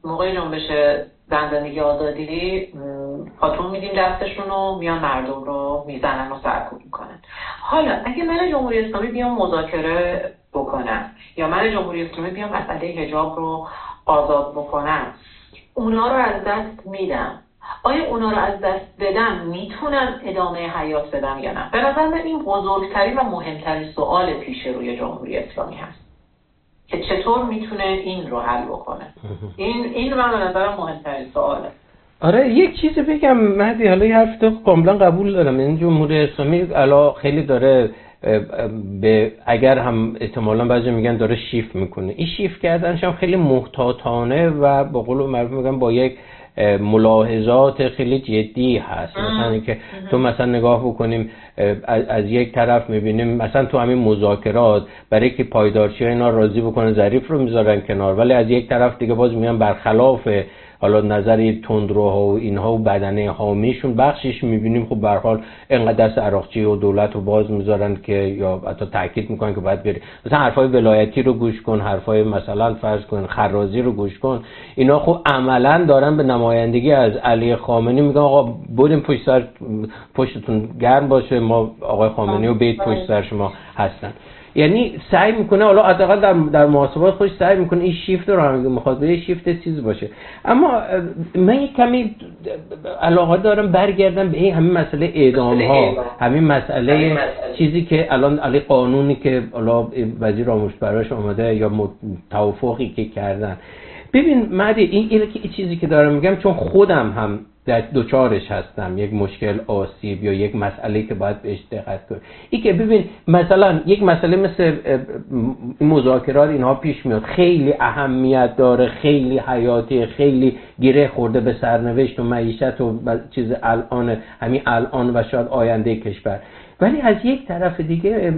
موقع جنبش زندگی آزادی پاتون میدیم دستشونو، میان مردم رو میزنن و سرکوب میکنن. حالا اگه من جمهوری اسلامی بیام مذاکره بکنم یا من جمهوری اسلامی بیام مسئله حجاب رو آزاد بکنم، اونا رو از دست میدم. آیا اونا رو از دست بدم میتونم ادامه حیات بدم یا نه؟ به نظر من این بزرگترین و مهمترین سوال پیش روی جمهوری اسلامی هست که چطور میتونه این رو حل بکنه. این من به نظرم مهمترین سواله. آره یک چیزی بگم مهدی، حالا یه حرف تو کاملا قبول دارم. این جمهوری اسلامی الان خیلی داره اگر هم احتمالاً بعضی میگن داره شیفت میکنه، این شیفت کردنش هم خیلی محتاطانه و به قول معروف میگن با یک ملاحظات خیلی جدی هست. مثلا اینکه تو مثلا نگاه بکنیم از یک طرف میبینیم مثلا تو همین مذاکرات برای که پایدارشی اینا راضی بکنن ظریف رو میذارن کنار، ولی از یک طرف دیگه باز میان برخلاف حالا نظری تندروها و اینها و بدنه حامیشون بخشش میبینیم خب به هر حال انقدر دست عراقچی و دولت رو باز میذارن که یا حتی تاکید میکنن که باید بری مثلا حرفای ولایتی رو گوش کن، حرفای مثلا فرض کن خرازی رو گوش کن. اینا خب عملا دارن به نمایندگی از علی خامنه‌ای میگن آقا بریم پشتتون گرم باشه، ما آقای خامنه‌ای و بیت پشت سر شما هستن. یعنی سعی میکنه حالا حداقل در محاسبات خودش سعی میکنه این شیفت رو هم میخواد به یه شیفت چیز باشه. اما من یک کمی علاقه دارم برگردم به این همین مسئله اعدام ها، همین مسئله چیزی که الان علی قانونی که حالا وزیر آموزش براش اومده یا توافقی که کردن. ببین مهدی این چیزی که دارم میگم چون خودم هم در دوچارش هستم، یک مشکل آسیب یا یک مسئله که باید بهش دقت کنیم. این که ببین مثلا یک مسئله مثل مذاکرات اینها پیش میاد، خیلی اهمیت داره، خیلی حیاتی، خیلی گره خورده به سرنوشت و معیشت و چیز همین الان و شاید آینده کشور. ولی از یک طرف دیگه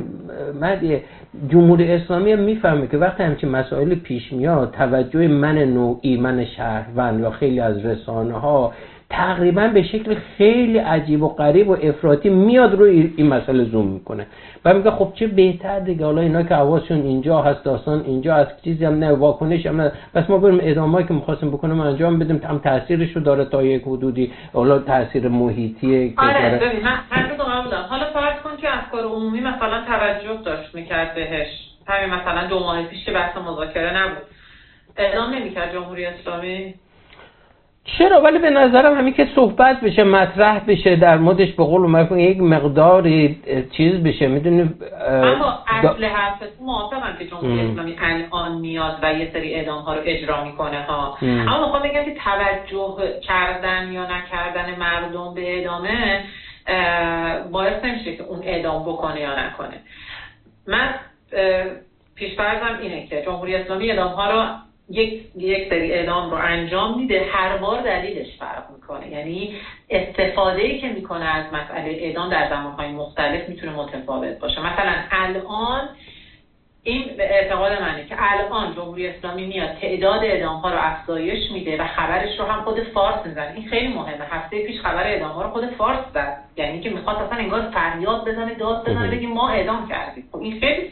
جمهوری اسلامی میفهمه که وقتی همچین مسائل پیش میاد توجه من نوعی، من شهروند یا خیلی از رسانه ها تقریبا به شکل خیلی عجیب و غریب و افراطی میاد روی این مسئله زوم میکنه و میگه خب چه بهتر دیگه، حالا اینا که حواسشون اینجا هست، داستان اینجا هست، چیزی هم نه، واکنش هم نه، بس ما بریم اعدامایی که می‌خواستیم بکنیم انجام بدیم، هم تاثیرش رو داره تا یک حدودی، حالا تاثیر محیطیه که آره ببین من تو قبول دارم. حالا فرض کن که افکار عمومی مثلا توجه داشت میکرد بهش، همین مثلا 2 ماه پیش که بحث مذاکره نبود اعلام نمی‌کرد جمهوری اسلامی. چرا؟ ولی به نظرم همین که صحبت بشه، مطرح بشه در موردش، به قول معروف یک مقداری چیز بشه، میدونی. اما اصل حرفتون موافقم که جمهوری اسلامی الان میاد و یه سری اعدام ها رو اجرا میکنه ها. اما میخوام بگم که توجه کردن یا نکردن مردم به اعدامه باعث نمیشه که اون اعدام بکنه یا نکنه. من پیش‌فرضم اینه که جمهوری اسلامی اعدام ها رو یک سری اعدام رو انجام میده، هر بار دلیلش فرق میکنه، یعنی استفاده‌ای که میکنه از مسئله اعدام در زمانهای مختلف میتونه متفاوت باشه. مثلا الان این به اعتقاد منه که الان جمهوری اسلامی میاد تعداد اعدام ها رو افزایش میده و خبرش رو هم خود فارس میزنه. این خیلی مهمه. هفته پیش خبر اعدام ها رو خود فارس زد، یعنی که میخواد اصلا انگار فریاد بزنه، داد بزنه، بگه ما اعدام کردیم. خب این خیلی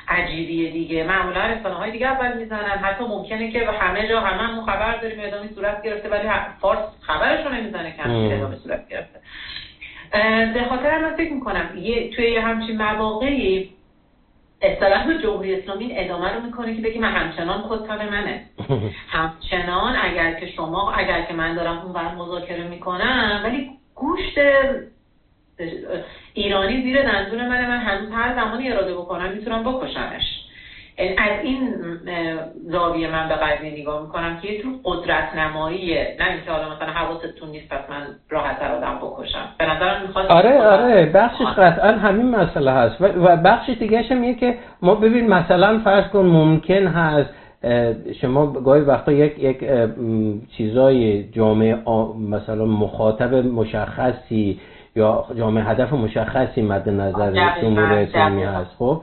عجیبیه دیگه. معمولا رسانه‌های دیگه اول میزنن، حتی ممکنه که به همه جا هممون خبر داریم اعدامی صورت گرفته ولی فارس خبرش رو نمیزنه که اعدامی صورت گرفته. به خاطر من فکر میکنم توی همچین مواقعی اصطلاح جمهوری اسلامی این ادامه رو میکنه که بگی من همچنان کتاب منه، همچنان اگر که من دارم اون بر مذاکره میکنم ولی گوشت ایرانی زیر دندون من هنوز هر زمانی اراده بکنم میتونم بکشمش. از این زاویه من به قضیه نگاه میکنم که یه جور قدرت نماییه، نه اینکه حالا مثلا حواستون نیست پس من راحت‌تر آدم بکشم. به نظرم میخواد آره بخشش قطعا همین مسئله هست و بخش دیگه‌ش هم اینه که ما ببین مثلا فرض کن ممکن هست شما گاهی وقتا یک چیزای جامعه مثلا مخاطب مشخصی یا جامعه هدف مشخصی مد نظر جمهوری اسلامی هست. خب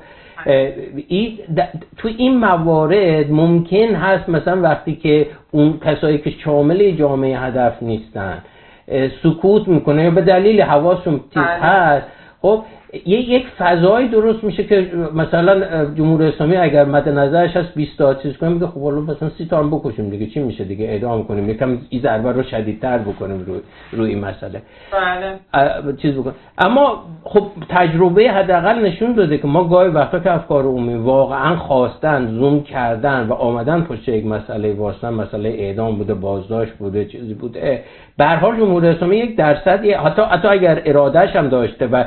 تو این موارد ممکن هست مثلا وقتی که اون کسایی که شامل جامعه هدف نیستن سکوت میکنه یا به دلیل حواسشون تیز هست، خب یک فضایی درست میشه که مثلا جمهوری اسلامی اگر مد نظرش هست 20 تا چیز کنه، میگه خب والله مثلا 30 تا هم بکشیم دیگه، چی میشه دیگه، اعدام کنیم، یکم این ضربه رو شدیدتر بکنیم روی این مسئله. بله چیز بکن. اما خب تجربه حداقل نشون داده که ما گاهی وقتا که افکار عمومی واقعا خواستن زوم کردن و آمدن پشت یک مسئله واسطن، مسئله اعدام بوده، بازداشت بوده، چیزی بوده، به هر حال جمهوری اسلامی 1% حتی اگر ارادهش هم داشته و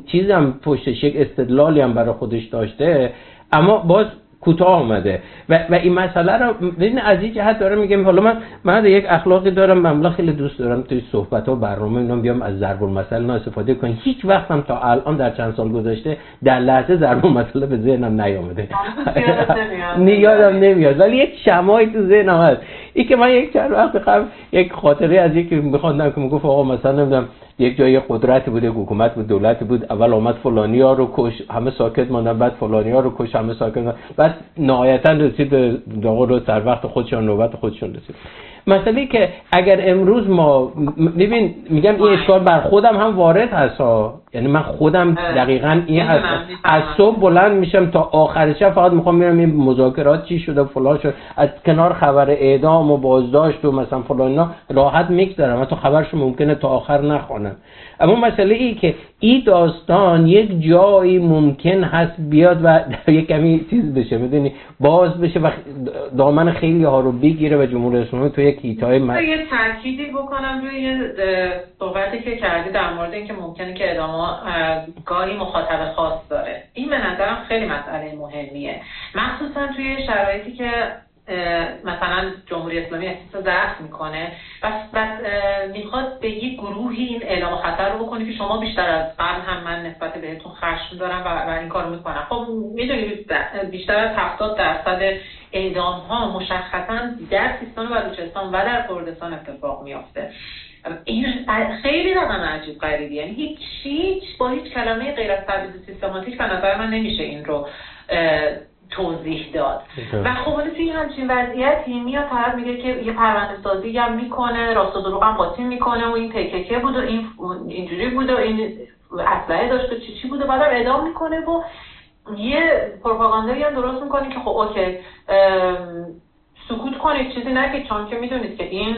چیزی هم پشتش یک استدلالی هم برای خودش داشته، اما باز کوتاه آمده و این مسئله رو ببین از این جهت داره میگم. حالا من یک اخلاقی دارم، معمولا خیلی دوست دارم توی صحبت‌ها و برنامه اینا بیام از ضرب المثل استفاده کنم. هیچ وقت هم تا الان در چند سال گذشته در لحظه ضرب المثل به ذهنم نیامده، یادم نمیاد، ولی یک شمایی تو ذهنم هست. این که من یک چند وقت قبل یک خاطره از یکی می‌خوندم که میگفت آقا مثلا نمیدونم یک جای قدرتی بود، حکومت بود، دولتی بود، اول آمد فلانی‌ها رو کش، همه ساکت موندن، بعد فلانی‌ها رو کش، همه ساکت موندن، بعد نهایتاً رسید به رو سر وقت خودشون، نوبت خودشون رسید. مسئله که اگر امروز ما ببین میگم این اشکال بر خودم هم وارد هست یعنی من خودم دقیقاً این هست، از صبح بلند میشم تا آخر شب فقط میخوام میرم این مذاکرات چی شده فلان شد، از کنار خبر اعدام و بازداشت و مثلا فلان اینا راحت میگذرم، حتی خبرشو ممکنه تا آخر نخونم. اما مسئله ای که این داستان یک جایی ممکن هست بیاد و یک کمی چیز بشه، میدونی باز بشه و دامن خیلی ها رو بگیره و جمهوری اسلامی تو یک هیتای یه تأکیدی بکنم روی یه صحبتی که کردی در مورد اینکه ممکنه که ادامه گاهی مخاطب خاص داره. این به نظرم خیلی مسئله مهمیه، مخصوصا توی شرایطی که مثلا جمهوری اسلامی احساس ضعف میکنه و میخواد به یک گروهی این اعلام خطر رو بکنه که شما بیشتر از قبل هم من نسبت بهتون خشم دارم و این کارو میکنم. خب میدونید بیشتر از 70% اعدام ها مشخصا در سیستان و بلوچستان و در کردستان اتفاق میافته. این خیلی رقم عجیب غریبی، یعنی هیچ با هیچ کلمه غیر از تبعیض سیستماتیک به نظر من نمیشه این رو توضیح داد. و خب حالا توی همچین وضعیتی میاد طرف میگه که یه پرونده سازی هم میکنه، راست و دروغ هم قاطی میکنه و این پککه بود و این اینجوری بود و این اسلحه داشت و چی بود و بعدم اعدام میکنه و یه پروپاگاندایی هم درست میکنه که خب اوکی سکوت کنید، چیزی نگید، چون که میدونید که این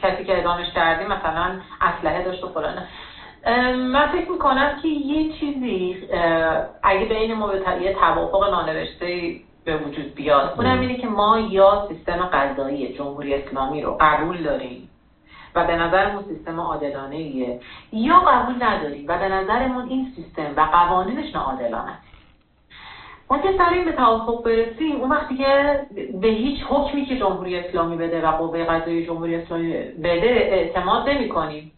کسی که اعدامش کردی مثلا اسلحه داشت و فلانه. من فکر میکنم که یه چیزی اگه بین ما یه توافق نانوشته به وجود بیاد، اونم اینه که ما یا سیستم قضایی جمهوری اسلامی رو قبول داریم و به نظرمون سیستم عادلانه‌ایه، یا قبول نداریم و به نظرمون این سیستم و قوانینش ناعادلانه. ما که سر این به توافق برسیم، اون وقتی که به هیچ حکمی که جمهوری اسلامی بده و قوه قضاییه جمهوری اسلامی بده اعتماد نمی‌کنیم.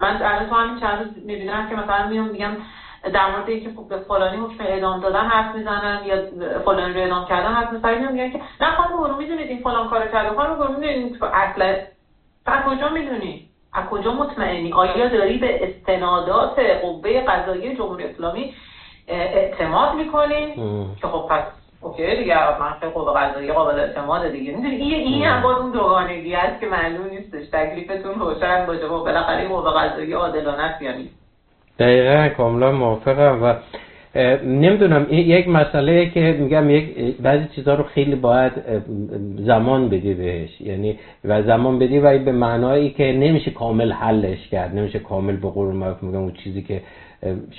من الان تو همین چند روز می‌بینم که مثلا میگم در مورد اینکه به فلانی حکم اعدام دادن حرف میزنن یا فلانی رو اعدام کردن حرف میزنن، میگن که نه خانم برو میدونید این فلان کارو کرده، خانم برو میدونید اصلا از کجا میدونی؟ از کجا مطمئنی؟ آیا داری به استنادات قوه قضاییه جمهوری اسلامی اعتماد میکنی؟ که خب پس اوکی دیگه، من قوه قضاییه قابل اعتماده دیگه. میدونی این هم باز اون دوگانگی است که معلوم نیستش، تکلیفتون روشن باشه و بالاخره قوه قضاییه عادلانه است یا نیست. دقیقاً کاملا موافقم و نمیدونم یک مسئله که میگم یک بعضی چیزا رو خیلی باید زمان بدی بهش، یعنی و زمان بدی و به معنایی که نمیشه کامل حلش کرد، نمیشه کامل به قول معروف میگم اون چیزی که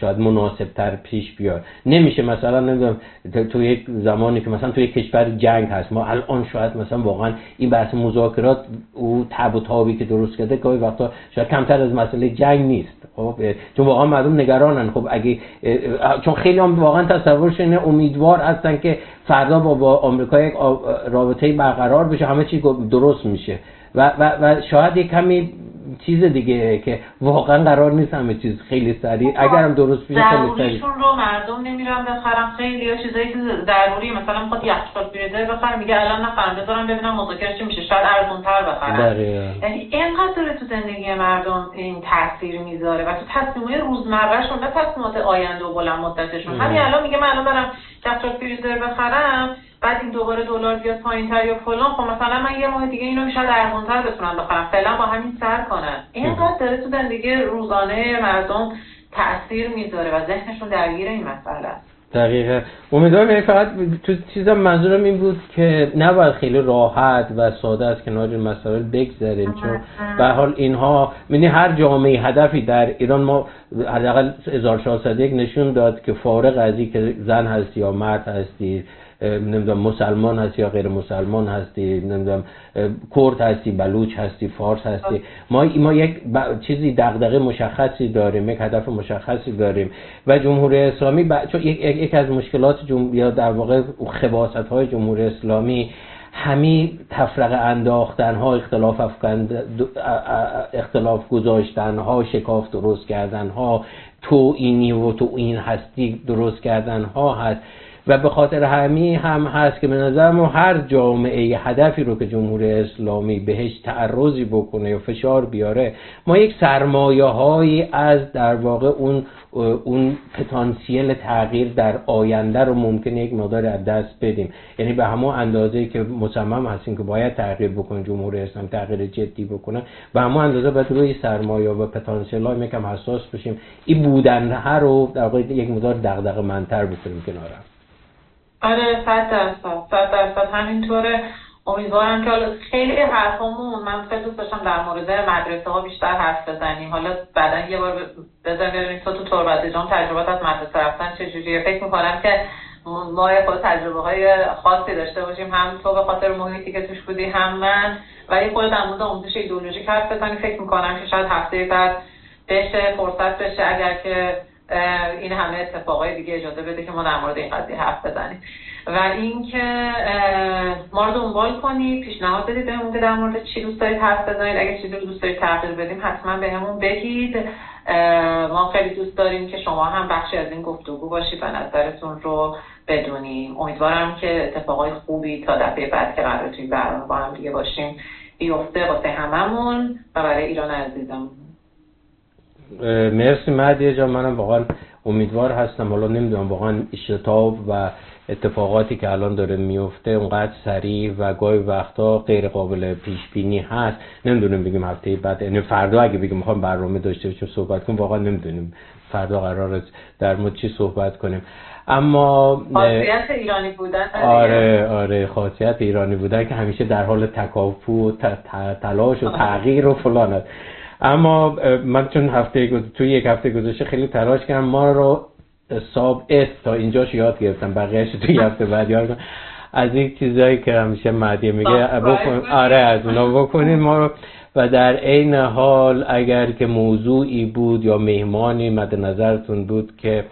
شاید مناسب تر پیش بیاد. نمیشه مثلا نمیدونم تو یک زمانی که مثلا تو یک کشور جنگ هست، ما الان شاید مثلا واقعا این بحث مذاکرات و تب و تابی که درست کرده گاهی وقتا شاید کمتر از مسئله جنگ نیست. خب چون واقعا مردم نگرانن. خب اگه چون خیلی هم واقعا تصورش اینه امیدوار هستن که فردا با آمریکا یک رابطه برقرار بشه، همه چی درست میشه و شاید یک کمی چیز دیگه که واقعا قرار نیست همه چیز خیلی سریع اگرم درست بشه خیلی سریع. ضروریشون رو مردم نمیرن بخرن، خیلی یا چیزایی که ضروری مثلا میخواد یخچال فریزر بخره میگه الان نخرم بذارم ببینم مذاکره چی میشه، شاید ارزان‌تر بخرن. یعنی اینقدر داره تو زندگی مردم این تاثیر میذاره و تو تصمیمات روزمرهشون، نه تصمیمات آینده و بلند مدتشون. همین الان میگه من الان برم یخچال فریزر بخرم، بعد این دوباره دلار بیاد پایین‌تر یا فلان، خب مثلا من یه ماه دیگه اینو شاید ارزان‌تر بتونم بخرم، فعلا با همین سر کنم. اینقدر داره تو زندگی روزانه مردم تأثیر میذاره و ذهنشون درگیر این مسئله است. دقیقاً. امیدوارم فقط تو چیزا منظورم این بود که نباید خیلی راحت و ساده از کنار این مسائل بگذریم، چون به هر حال اینها یعنی هر جامعه هدفی در ایران ما حداقل 1401 نشون داد که فارغ از این که زن هستی یا مرد هستی، نمیدونم مسلمان هستی یا غیر مسلمان هستی، نمیدونم کرد هستی، بلوچ هستی، فارس هستی، ما یک چیزی دغدغه مشخصی داریم، یک هدف مشخصی داریم و جمهوری اسلامی چون یک از مشکلات یا در واقع خباثت‌های جمهوری اسلامی همین تفرقه انداختن ها، اختلاف گذاشتن ها، شکاف درست کردن ها، تو اینی و تو این هستی درست کردن ها هست و به خاطر همین هم هست که به نظر ما هر جامعه هدفی رو که جمهوری اسلامی بهش تعرضی بکنه یا فشار بیاره، ما یک سرمایه‌هایی از در واقع اون پتانسیل تغییر در آینده رو ممکنه یک مقدار از دست بدیم. یعنی به همون اندازه‌ای که مصمم هستیم که باید تغییر بکنه جمهوری اسلامی، تغییر جدی بکنه، به همون اندازه باید روی سرمایه و پتانسیل‌ها یکم حساس بشیم. این بودنه رو در واقع یک مقدار دغدغه‌مندتر بکنیم کنار هم. آره 100% همینطوره. امیدوارم که حالا خیلی حرفامون، من خیلی دوست داشتم در مورد مدرسه ها بیشتر حرف بزنیم. حالا بعدا یه بار ببینیم تو تربت جان تجربات از مدرسه رفتن چجوریه. فکر میکنم که ما خود تجربه های خاصی داشته باشیم، هم تو به خاطر محیطی که توش بودی هم من، ولی خود در مورد آموزش ایدئولوژیک حرف بزنیم. فکر میکنم که شاید هفته بعد بشه فرصت بشه، اگر که این همه اتفاقای دیگه اجازه بده که ما در مورد این قضیه حرف بزنیم. و اینکه ما رو دنبال کنید، پیشنهاد بدید بهمون که در مورد چی دوست دارید حرف بزنید. اگه چیزی رو دوست دارید تغییر بدیم حتما بهمون بگید. ما خیلی دوست داریم که شما هم بخشی از این گفتگو باشید و نظرتون رو بدونیم. امیدوارم که اتفاقای خوبی تا دفعه بعد که قراره توی برنامه با هم دیگه باشیم بیفته واسه هممون و برای ایران عزیزمون. مرسی مهدیه جان، منم واقعا امیدوار هستم. حالا نمیدونم واقعا شتاب و اتفاقاتی که الان داره میفته اونقدر سریع و گاهی وقتا غیر قابل پیش بینی هست. نمیدونم بگیم هفته بعد، یعنی فردا اگه بگیم میخوام برنامه داشته باشیم صحبت کنیم، واقعا نمیدونیم فردا قراره در مورد چی صحبت کنیم. اما خاصیت ایرانی بودن، آره خاصیت ایرانی بودن که همیشه در حال تکاپو و تلاش و تغییر و فلان است. اما من چون توی یک هفته گذشته خیلی تلاش کردم، ما رو تا اینجاش یاد گرفتم، بقیه‌اش توی هفته بعد یاد کنم. از این چیزایی که همیشه مهدی میگه بکن، آره از اونا بکنید ما رو. و در عین حال اگر که موضوعی بود یا مهمانی مد نظرتون بود که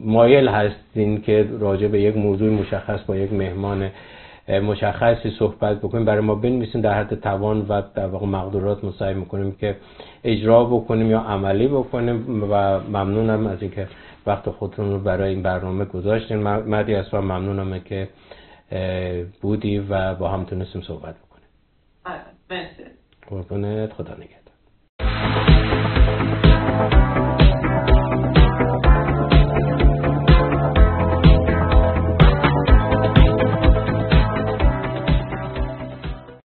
مایل هستین که راجع به یک موضوع مشخص با یک مهمان مشخصی صحبت بکنیم، برای ما بنویسین. در حد توان و در واقع مقدورات سعی میکنیم که اجرا بکنیم یا عملی بکنیم و ممنونم از اینکه وقت خودتون رو برای این برنامه گذاشتین. مهدی اصلا ممنونم که بودی و با هم تونستیم صحبت بکنیم. مرسی. قربونت، خدا نگهدار.